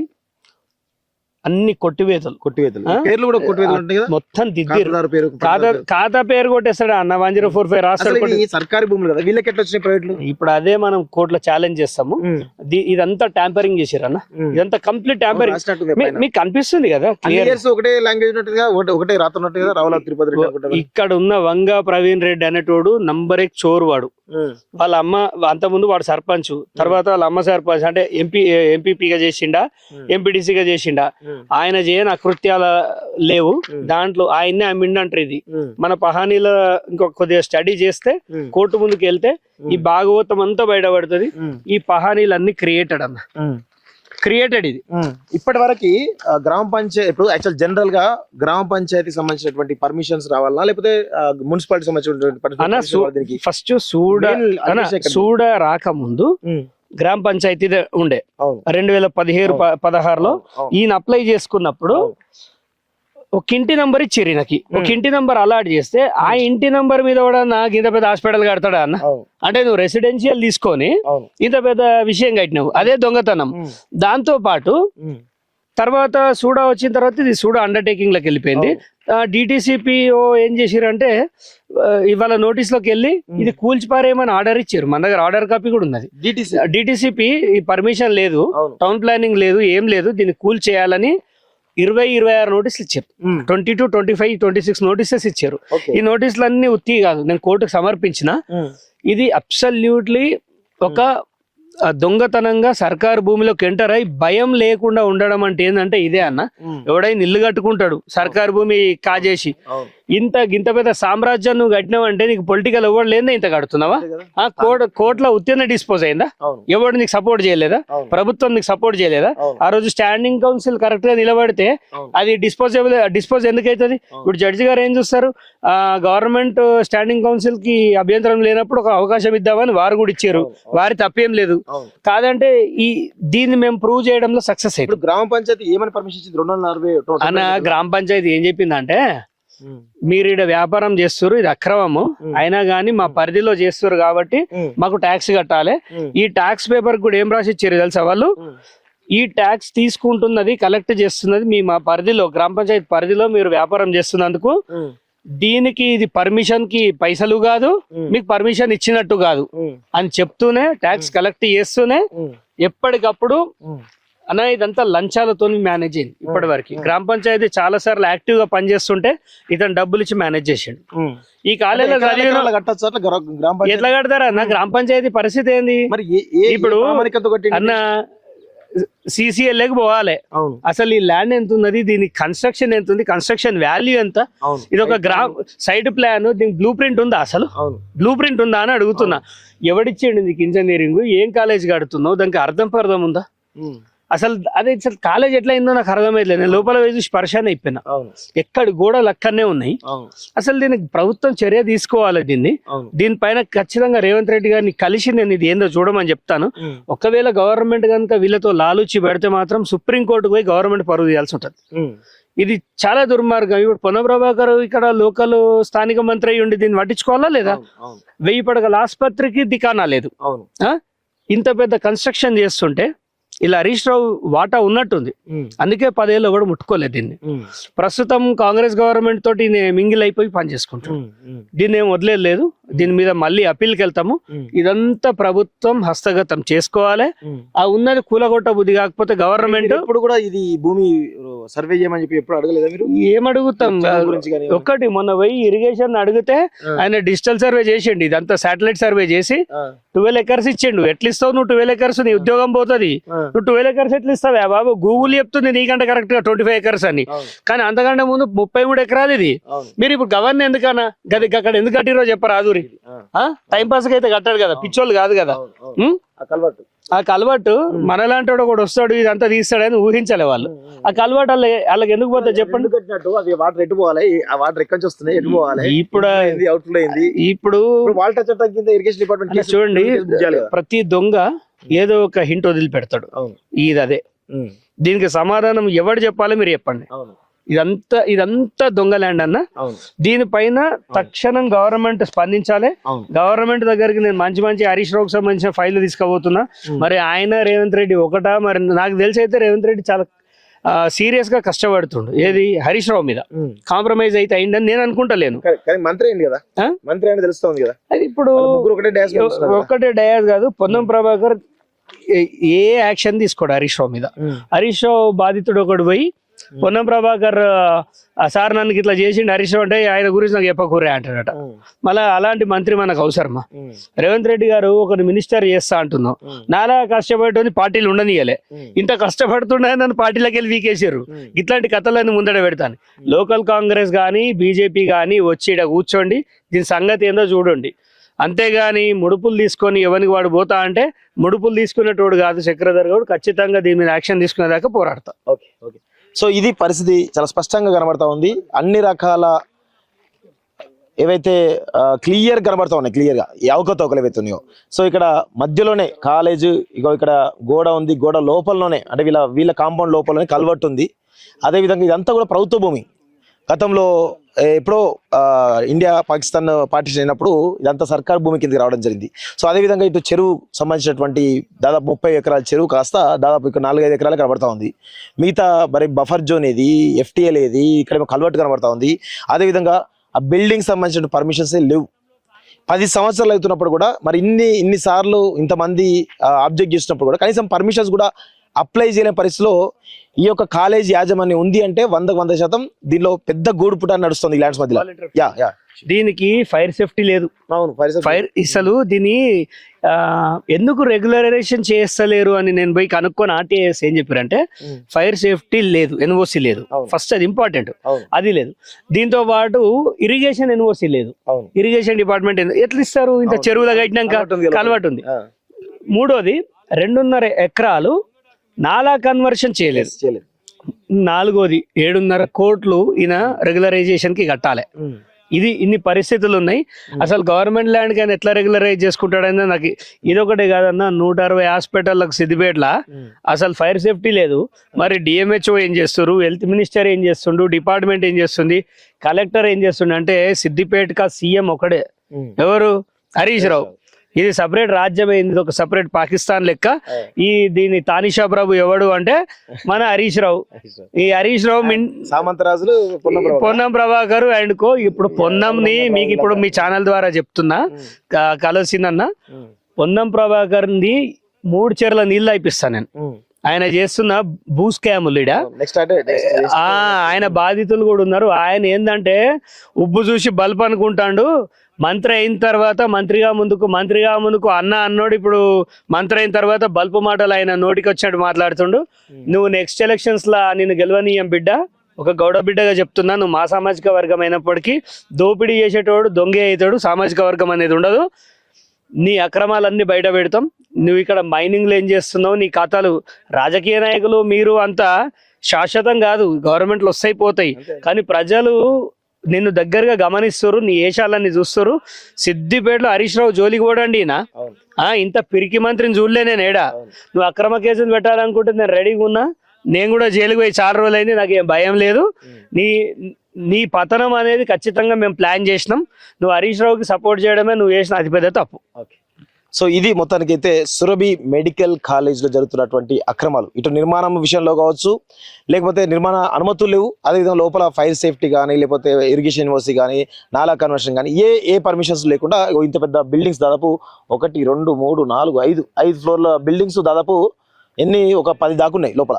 అన్ని కొట్టివేతలు పేర్లు కూడా కొట్టివేతలు ఉంటాయి కదా, మొత్తం దిద్దిరు. ఖాతా పేరు కొట్టేస్తాడు అన్న 1045 రాస్తాడు. సర్కారీ భూములు కదా, వీళ్ళకి ఎట్లా వచ్చినాయి ప్రైవేట్లు? ఇప్పుడు అదే మనం కోర్టులో ఛాలెంజ్ చేస్తాము. ఇదంతా ట్యాంపరింగ్ చేసారు అన్న, ఇదంతా కంప్లీట్ ట్యాంపరింగ్. మీకు కనిపిస్తుంది కదా ఒకటే లాంగ్వేజ్ ఒకటే రాతున్నట్టు కదా. రావుల తిరుపతి రెడ్డి ఇక్కడ ఉన్న వంగా ప్రవీణ్ రెడ్డి అనేటోడు నంబర్ 1 చోరు వాడు. వాళ్ళ అమ్మ అంతకుముందు వాడు సర్పంచ్, తర్వాత వాళ్ళ అమ్మ సర్పంచ్. అంటే ఎంపీపీగా చేసిండా, ఎంపీటీసీగా చేసిండా. ఆయన చేయని అకృత్యాల లేవు దాంట్లో. ఆయన్నే అమ్మిండంటారు. ఇది మన పహానీల ఇంకొక కొద్దిగా స్టడీ చేస్తే కోర్టు ముందుకు వెళ్తే ఈ భాగవతం అంతా బయటపడుతుంది. ఈ పహానీలన్నీ క్రియేటెడ్ అన్న, క్రియేటెడ్. ఇది ఇప్పటి వరకు గ్రామ పంచాయతీ, ఇప్పుడు యాక్చువల్ జనరల్ గా గ్రామ పంచాయతీకి సంబంధించినటువంటి పర్మిషన్స్ రావాలా, లేకపోతే మున్సిపాలిటీ సంబంధించినటువంటి ఫస్ట్ సూడ రాకముందు గ్రామ పంచాయతీ ఉండే 2017-16లో ఈయన అప్లై చేసుకున్నప్పుడు ఒక ఇంటి నంబర్ ఇచ్చారు ఈయనకి. ఒక ఇంటి నంబర్ అలాట్ చేస్తే ఆ ఇంటి నంబర్ మీద కూడా నాకు ఇంత పెద్ద హాస్పిటల్ కడతాడా అన్న? అంటే నువ్వు రెసిడెన్షియల్ తీసుకొని ఇంత పెద్ద విషయం కట్టినావు, అదే దొంగతనం. దాంతో పాటు తర్వాత సూడా వచ్చిన తర్వాత ఇది సూడా అండర్టేకింగ్ లోకి వెళ్ళిపోయింది. డిటిసిపిఓ ఏం చేసిరంటే ఇవాళ నోటీస్ లోకి వెళ్ళి ఇది కూల్చిపారేమని ఆర్డర్ ఇచ్చారు. మన దగ్గర ఆర్డర్ కాపీ కూడా ఉన్నది. డిటిసిపి ఈ పర్మిషన్ లేదు, టౌన్ ప్లానింగ్ లేదు, ఏం లేదు, దీన్ని కూల్ చేయాలని 20-26 నోటీసులు ఇచ్చారు. 22, 25, 26 నోటీసెస్ ఇచ్చారు. ఈ నోటీసులు అన్ని ఉత్తి కాదు, నేను కోర్టుకు సమర్పించిన. ఇది అబ్సల్యూట్లీ ఒక దొంగతనంగా సర్కారు భూమిలోకి ఎంటర్ అయి భయం లేకుండా ఉండడం అంటే ఏంటంటే ఇదే అన్న. ఎవడైనా ఇల్లు కట్టుకుంటాడు సర్కారు భూమి కాజేసి, ఇంత పెద్ద సామ్రాజ్యం నువ్వు కట్టినావంటే నీకు పొలిటికల్ ఎవరు లేదా ఇంత కడుతున్నావా? కోర్టులో ఉత్తీర్ణ డిస్పోజ్ అయిందా? ఎవడు నీకు సపోర్ట్ చేయలేదా? ప్రభుత్వం నీకు సపోర్ట్ చేయలేదా? ఆ రోజు స్టాండింగ్ కౌన్సిల్ కరెక్ట్ గా నిలబడితే అది డిస్పోజ్ ఎందుకు అవుతుంది? ఇప్పుడు జడ్జి గారు ఏం చూస్తారు, గవర్నమెంట్ స్టాండింగ్ కౌన్సిల్ కి అభ్యంతరం లేనప్పుడు ఒక అవకాశం ఇద్దామని వారు కూడా ఇచ్చారు. వారి తప్పేం లేదు. కాదంటే దీన్ని మేము ప్రూవ్ చేయడంలో సక్సెస్ అయ్యింది. గ్రామ పంచాయతీ ఏమని పర్మిషన్ ఇచ్చింది? 240 అన్న గ్రామ పంచాయతీ ఏం చెప్పిందంటే, మీరు ఇక్కడ వ్యాపారం చేస్తారు, ఇది అక్రమము, అయినా గానీ మా పరిధిలో చేస్తారు కాబట్టి మాకు ట్యాక్స్ కట్టాలి. ఈ ట్యాక్స్ పేపర్ కూడా ఏం రాసి ఇచ్చారు తెలుసా వాళ్ళు? ఈ ట్యాక్స్ తీసుకుంటున్నది, కలెక్ట్ చేస్తున్నది మా పరిధిలో, గ్రామ పంచాయతీ పరిధిలో మీరు వ్యాపారం చేస్తున్నందుకు దీనికి ఇది పర్మిషన్ కి పైసలు కాదు, మీకు పర్మిషన్ ఇచ్చినట్టు కాదు అని చెప్తూనే ట్యాక్స్ కలెక్ట్ చేస్తూనే ఎప్పటికప్పుడు అన్న ఇదంతా లంచాలతో మేనేజ్ అయింది ఇప్పటి వరకు. గ్రామ పంచాయతీ చాలా సార్లు యాక్టివ్ గా పనిచేస్తుంటే ఇతను డబ్బులు ఇచ్చి మేనేజ్ చేసిండు. ఈ కాలేజీలో ఎట్లా కడతారా అన్న? గ్రామ పంచాయతీ పరిస్థితి ఏంది ఇప్పుడు అన్న? CCLకి పోవాలి, అసలు ఈ ల్యాండ్ ఎంత ఉన్నది, దీని కన్స్ట్రక్షన్ ఎంత ఉంది, కన్స్ట్రక్షన్ వాల్యూ ఎంత, ఇది ఒక సైట్ ప్లాన్, దీనికి బ్లూ ప్రింట్ ఉందా, అసలు బ్లూ ప్రింట్ ఉందా అని అడుగుతున్నా. ఎవడిచ్చేయండి నీకు ఇంజనీరింగ్, ఏం కాలేజ్ కడుతున్నావు, దానికి అర్థం ఉందా అసలు? అదే కాలేజ్ ఎట్లా అయిందో నాకు అర్థమైతలేదు. నేను లోపల వేసి స్పర్శన అయిపోయినా, ఎక్కడ గోడలు అక్కడనే ఉన్నాయి. అసలు దీనికి ప్రభుత్వం చర్య తీసుకోవాలి. దీనిపైన ఖచ్చితంగా రేవంత్ రెడ్డి గారిని కలిసి నేను ఇది ఏందో చూడమని చెప్తాను. ఒకవేళ గవర్నమెంట్ కనుక వీళ్ళతో లాలూచి పెడితే మాత్రం సుప్రీంకోర్టుకు పోయి గవర్నమెంట్ పరువు తీయాల్సి ఉంటుంది. ఇది చాలా దుర్మార్గం. ఇప్పుడు పొన్నం ప్రభాకర్ ఇక్కడ లోకల్ స్థానిక మంత్రి అయ్యి ఉండి దీన్ని పట్టించుకోవాలా లేదా? 1000 పడగల ఆసుపత్రికి దికానా లేదు. ఇంత పెద్ద కన్స్ట్రక్షన్ చేస్తుంటే ఇలా హరీష్ రావు వాటా ఉన్నట్టుంది, అందుకే 10 ఏళ్ళు కూడా ముట్టుకోలేదు దీన్ని. ప్రస్తుతం కాంగ్రెస్ గవర్నమెంట్ తోటి మింగిల్ అయిపోయి పనిచేసుకుంటాం. దీన్ని ఏం వదిలేదు. దీని మీద మళ్ళీ అప్పీల్కి వెళ్తాము. ఇదంతా ప్రభుత్వం హస్తగతం చేసుకోవాలి. ఆ ఉన్నది కూలగొట్ట బుద్ధి కాకపోతే గవర్నమెంట్ ఇప్పుడు కూడా ఇది భూమి సర్వే చేయమని చెప్పి ఎప్పుడు అడగలేదా మీరు? ఏమడుగుతాం? ఒక్కటి మొన్న పోయి ఇరిగేషన్ అడిగితే ఆయన డిజిటల్ సర్వే చేసిండు, ఇదంతా శాటిలైట్ సర్వే చేసి 12 acres ఇచ్చిండు. ఎట్లా ఇస్తావు నువ్వు 12 acres? నీ ఉద్యోగం పోతుంది. నువ్వు 12 acres ఎట్లా ఇస్తావా బాబు? గూగుల్ చెప్తుంది నీకంటే కరెక్ట్ గా 25 acres అని, కానీ అంతకంటే ముందు 33 ఎకరాలు ఇది. మీరు ఇప్పుడు గవర్నర్ ఎందుకన్నా గది అక్కడ ఎందుకు కట్టిరో చెప్పరాదు. టైం పాస్ అయితే కట్టాడు కదా, పిచ్చోళ్ళు కాదు కదా. ఆ కలవాటు మనలాంటి వాడు ఒకటి వస్తాడు ఇదంతా తీస్తాడని ఊహించాలి వాళ్ళు. ఆ కలవాటు వాళ్ళకి ఎందుకు పోతే చెప్పండి. వాటర్ ఎటు పోవాలి, ఆ వాటర్ ఎక్కడి నుంచి వస్తుంది, ఎటు పోవాలి, ఇప్పుడు వాటర్ చట్టం కింద ఇరిగేషన్ డిపార్ట్మెంట్ చూడండి, ప్రతి దొంగ ఏదో ఒక హింట్ వదిలిపెడతాడు. ఇది అదే దీనికి సమాధానం ఎవరు చెప్పాలి మీరు చెప్పండి. ఇదంతా దొంగ ల్యాండ్ అన్న. దీనిపైన తక్షణం గవర్నమెంట్ స్పందించాలి. గవర్నమెంట్ దగ్గరికి నేను మంచి హరీష్ రావుకి సంబంధించిన ఫైల్ తీసుకుపోతున్నా. మరి ఆయన రేవంత్ రెడ్డి ఒకటా? మరి నాకు తెలిసి అయితే రేవంత్ రెడ్డి చాలా సీరియస్ గా కష్టపడుతుండు. ఏది హరీష్ రావు మీద కాంప్రమైజ్ అయితే అయిందని నేను అనుకుంటలేను. మంత్రి అయింది కదా, మంత్రి అని తెలుస్తుంది కదా. అది ఇప్పుడు ఒకటే డయాస్ కాదు, పొన్నం ప్రభాకర్ ఏ యాక్షన్ తీసుకోడు హరీష్ రావు మీద. హరీష్ రావు బాధితుడు ఒకడు పోయి పొన్నం ప్రభాకర్ సార్ నన్ను ఇట్లా చేసిండు హరీష్ రావు అంటే ఆయన గురించి నాకు చెప్పకూరే అంటాడట. మళ్ళీ అలాంటి మంత్రి మనకు అవసరమా? రేవంత్ రెడ్డి గారు ఒక మినిస్టర్ చేస్తా అంటున్నాం, నాలా కష్టపడి పార్టీలు ఉండనియలే. ఇంత కష్టపడుతుండే నన్ను పార్టీలోకి వెళ్ళి వీకేసారు. ఇట్లాంటి కథలన్నీ ముందడ పెడతాను. లోకల్ కాంగ్రెస్ కానీ బీజేపీ కానీ వచ్చి ఇక్కడ కూర్చోండి, దీని సంగతి ఏందో చూడండి. అంతేగాని ముడుపులు తీసుకొని ఎవరికి వాడు పోతా అంటే ముడుపులు తీసుకునేటోడు కాదు చక్రధర్ గౌడ్. ఖచ్చితంగా దీని మీద యాక్షన్ తీసుకునేదాకా పోరాడతా. ఓకే. సో ఇది పరిస్థితి చాలా స్పష్టంగా కనబడతా ఉంది. అన్ని రకాల ఏవైతే క్లియర్ కనబడతా ఉన్నాయి, క్లియర్ గా ఈ అవకతవకలు ఏవైతే ఉన్నాయో. సో ఇక్కడ మధ్యలోనే కాలేజ్, ఇక్కడ గోడ ఉంది, గోడ లోపలలోనే అంటే వీళ్ళ కాంపౌండ్ లోపలనే కల్వర్ట్ ఉంది. అదేవిధంగా ఇదంతా కూడా ప్రభుత్వ భూమి. గతంలో ఎప్పుడో ఇండియా పాకిస్తాన్ పార్టీషన్ అయినప్పుడు ఇదంతా సర్కార్ భూమి కిందకి రావడం జరిగింది. సో అదేవిధంగా ఇటు చెరువు సంబంధించినటువంటి దాదాపు 30 ఎకరాల చెరువు కాస్త దాదాపు ఇక్కడ 4-5 ఎకరాలు కనబడతా ఉంది. మిగతా మరి బఫర్ జోన్ ఏది, FTL ఏది, ఇక్కడ కల్వర్ట్ కనబడతా ఉంది. అదేవిధంగా ఆ బిల్డింగ్ సంబంధించిన పర్మిషన్స్ లేవు. 10 సంవత్సరాలు అవుతున్నప్పుడు కూడా మరి ఇన్ని సార్లు ఇంతమంది ఆబ్జెక్ట్ చేసినప్పుడు కూడా కనీసం పర్మిషన్స్ కూడా అప్లై చేయలేని పరిస్థితిలో ఈ యొక్క కాలేజ్ యాజమాన్యం ఉంది అంటే 100% దీనిలో పెద్ద గూడుపుట నడుస్తుంది ఈ ల్యాండ్స్ మధ్యలో. దీనికి ఫైర్ సేఫ్టీ లేదు. ఫైర్ అసలు దీన్ని ఎందుకు రెగ్యులరైజేషన్ చేస్తలేరు అని నేను పోయి కనుక్కొని RTIS ఏం చెప్పారంటే ఫైర్ సేఫ్టీ లేదు, NOC లేదు. ఫస్ట్ అది ఇంపార్టెంట్, అది లేదు. దీంతో పాటు ఇరిగేషన్ NOC లేదు. ఇరిగేషన్ డిపార్ట్మెంట్ ఎట్లా ఇస్తారు? ఇంత చెరువులో కట్టినాక కలవాటు ఉంది. మూడోది 2.5 ఎకరాలు నాలా కన్వర్షన్ చేయలేదు. 4వది 7.5 కోట్లు ఈయన రెగ్యులరైజేషన్ కి కట్టాలి. ఇన్ని పరిస్థితులు ఉన్నాయి. అసలు గవర్నమెంట్ ల్యాండ్ కానీ ఎట్లా రెగ్యులరైజ్ చేసుకుంటాడని నాకు ఇదొకటే కాదన్నా. 160 హాస్పిటల్లకు సిద్దిపేటలా అసలు ఫైర్ సేఫ్టీ లేదు. మరి DMHO ఏం చేస్తారు, హెల్త్ మినిస్టర్ ఏం చేస్తుండు, డిపార్ట్మెంట్ ఏం చేస్తుంది, కలెక్టర్ ఏం చేస్తుండే అంటే సిద్దిపేటగా CM ఒకడే, ఎవరు? హరీష్ రావు. ఇది సపరేట్ రాజ్యం అయింది, ఇది ఒక సపరేట్ పాకిస్తాన్ లెక్క. దీని తానిషా ప్రభు ఎవడు అంటే మన హరీష్ రావు. ఈ హరీష్ రావు సామంతరాజులు పొన్నం ప్రభాకర్ అండ్ కో. ఇప్పుడు పొన్నంని మీకు ఇప్పుడు మీ ఛానల్ ద్వారా చెప్తున్నా, కలసిందన్న పొన్నం ప్రభాకర్ ని 3 చెర్ల నీళ్ళు అయిపిస్తాను నేను. ఆయన చేస్తున్న భూ స్కాములు ఆయన బాధితులు కూడా ఉన్నారు. ఆయన ఏంటంటే ఉబ్బు చూసి బల్బ్ అనుకుంటాడు. మంత్రి అయిన తర్వాత మంత్రిగా ముందుకు అన్నోడు ఇప్పుడు మంత్రి అయిన తర్వాత బల్బు మాటలు ఆయన నోటికి వచ్చినట్టు మాట్లాడుతుండు. నువ్వు నెక్స్ట్ ఎలక్షన్స్ లా నేను గెలవనీయం బిడ్డ, ఒక గౌడ బిడ్డగా చెప్తున్నా. నువ్వు మా సామాజిక వర్గం అయినప్పటికీ దోపిడీ చేసేటోడు దొంగే అవుతాడు, సామాజిక వర్గం అనేది ఉండదు. నీ అక్రమాలన్నీ బయట పెడతాం. నువ్వు ఇక్కడ మైనింగ్లు ఏం చేస్తున్నావు, నీ ఖాతాలు రాజకీయ నాయకులు మీరు అంతా శాశ్వతం కాదు, గవర్నమెంట్లు వస్తాయి పోతాయి, కానీ ప్రజలు నిన్ను దగ్గరగా గమనిస్తారు, నీ ఏషాలన్నీ చూస్తారు. సిద్దిపేటలో హరీష్ రావు జోలికి పోడండి. ఇంత పిరికి మంత్రిని చూడలే నేను ఏడా. నువ్వు అక్రమ కేసులు పెట్టాలనుకుంటే నేను రెడీగా ఉన్నా. నేను కూడా జైలుకి పోయి చాలా రోజులైంది, నాకేం భయం లేదు. నీ పతనం అనేది ఖచ్చితంగా మేము ప్లాన్ చేసినాం. నువ్వు హరీష్ రావుకి సపోర్ట్ చేయడమే నువ్వు చేసిన అతిపెద్ద తప్పు. సో ఇది మొత్తానికి అయితే సురభి మెడికల్ కాలేజ్లో జరుగుతున్నటువంటి అక్రమాలు, ఇటు నిర్మాణం విషయంలో కావచ్చు, లేకపోతే నిర్మాణ అనుమతులు లేవు, అదేవిధంగా లోపల ఫైర్ సేఫ్టీ కానీ, లేకపోతే ఇరిగేషన్ యూనివర్సిటీ కానీ, నాలా కన్వర్షన్ కానీ ఏ పర్మిషన్స్ లేకుండా ఇంత పెద్ద బిల్డింగ్స్ దాదాపు 1 2 3 4 5 ఫ్లోర్ల బిల్డింగ్స్ దాదాపు ఒక 10 దాకా ఉన్నాయి లోపల.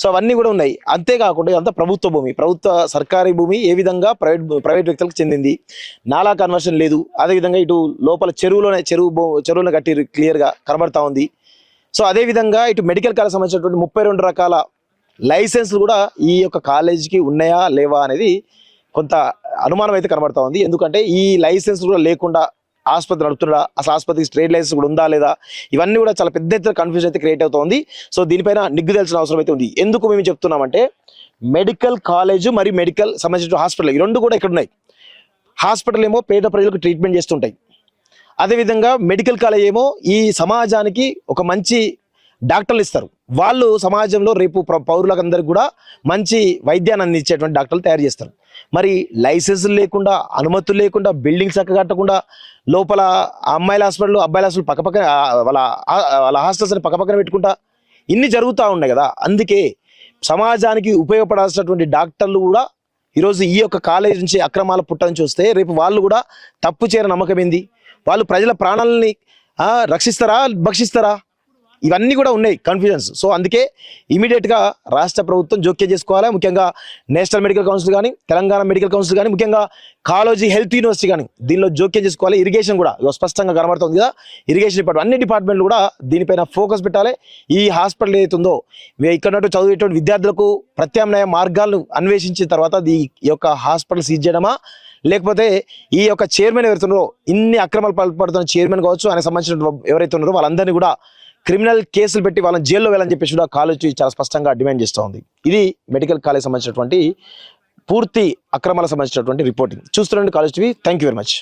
సో అవన్నీ కూడా ఉన్నాయి. అంతేకాకుండా ఇదంతా ప్రభుత్వ భూమి, ప్రభుత్వ సర్కారీ భూమి ఏ విధంగా ప్రైవేట్ వ్యక్తులకు చెందింది. నాలా కన్వర్షన్ లేదు. అదేవిధంగా ఇటు లోపల చెరువులను కట్టి క్లియర్గా కనబడతా ఉంది. సో అదేవిధంగా ఇటు మెడికల్ కాలేజ్ సంబంధించినటువంటి 32 రకాల లైసెన్స్లు కూడా ఈ యొక్క కాలేజీకి ఉన్నాయా లేవా అనేది కొంత అనుమానం అయితే కనబడతా ఉంది. ఎందుకంటే ఈ లైసెన్స్ కూడా లేకుండా ఆసుపత్రి నడుపుతున్నా, అసలు ఆసుపత్రికి ట్రేడ్ లైసెన్స్ కూడా ఉందా లేదా, ఇవన్నీ కూడా చాలా పెద్ద ఎత్తున కన్ఫ్యూజన్ అయితే క్రియేట్ అవుతుంది. సో దీనిపైన నిగ్గు తెలిసిన అవసరం అయితే ఉంది. ఎందుకు మేము చెప్తున్నామంటే మెడికల్ కాలేజ్ మరియు మెడికల్ సంబంధించిన హాస్పిటల్ ఈ రెండు కూడా ఇక్కడ ఉన్నాయి. హాస్పిటల్ ఏమో పేద ప్రజలకు ట్రీట్మెంట్ చేస్తుంటాయి, అదేవిధంగా మెడికల్ కాలేజ్ ఏమో ఈ సమాజానికి ఒక మంచి డాక్టర్లు ఇస్తారు. వాళ్ళు సమాజంలో రేపు పౌరులకు అందరికి కూడా మంచి వైద్యాన్ని అందించేటువంటి డాక్టర్లు తయారు చేస్తారు. మరి లైసెన్సులు లేకుండా, అనుమతులు లేకుండా, బిల్డింగ్స్ కట్టకుండా, లోపల అమ్మాయిల హాస్పిటల్ అబ్బాయిల హాస్పిటల్ పక్కపక్కన వాళ్ళ హాస్టల్స్ అని పక్కపక్కన పెట్టుకుంటా ఇన్ని జరుగుతూ ఉన్నాయి కదా. అందుకే సమాజానికి ఉపయోగపడాల్సినటువంటి డాక్టర్లు కూడా ఈరోజు ఈ యొక్క కాలేజ్ నుంచి అక్రమాల పుట్టని చూస్తే రేపు వాళ్ళు కూడా తప్పు చేయని నమ్మకం ఏంది? వాళ్ళు ప్రజల ప్రాణాలని రక్షిస్తారా, భక్షిస్తారా? ఇవన్నీ కూడా ఉన్నాయి కన్ఫ్యూజన్స్. సో అందుకే ఇమీడియట్గా రాష్ట్ర ప్రభుత్వం జోక్యం చేసుకోవాలి. ముఖ్యంగా నేషనల్ మెడికల్ కౌన్సిల్ కానీ, తెలంగాణ మెడికల్ కౌన్సిల్ కానీ, ముఖ్యంగా కాలేజీ హెల్త్ యూనివర్సిటీ కానీ దీనిలో జోక్యం చేసుకోవాలి. ఇరిగేషన్ కూడా స్పష్టంగా కనబడుతుంది కదా, ఇరిగేషన్ డిపార్ట్మెంట్ అన్ని డిపార్ట్మెంట్లు కూడా దీనిపైన ఫోకస్ పెట్టాలి. ఈ హాస్పిటల్ ఏదైతుందో ఇక్కడ చదివేటువంటి విద్యార్థులకు ప్రత్యామ్నాయ మార్గాలను అన్వేషించిన తర్వాత ఈ యొక్క హాస్పిటల్ సీజ్ చేయడమా, లేకపోతే ఈ యొక్క చైర్మన్ ఎవరైతున్నారో, ఇన్ని అక్రమాలు పాల్పడుతున్న చైర్మన్ కావచ్చు, ఆయనకు సంబంధించిన ఎవరైతే ఉన్నారో వాళ్ళందరినీ కూడా క్రిమినల్ కేసులు పెట్టి వాళ్ళని జైల్లో వెళ్ళని చెప్పేసి కూడా కాలేజ్ చాలా స్పష్టంగా డిమాండ్ చేస్తూ ఉంది. ఇది మెడికల్ కాలేజ్ సంబంధించినటువంటి పూర్తి అక్రమాలకు సంబంధించినటువంటి రిపోర్టింగ్. చూస్తున్నాండి college TV. Thank you very much.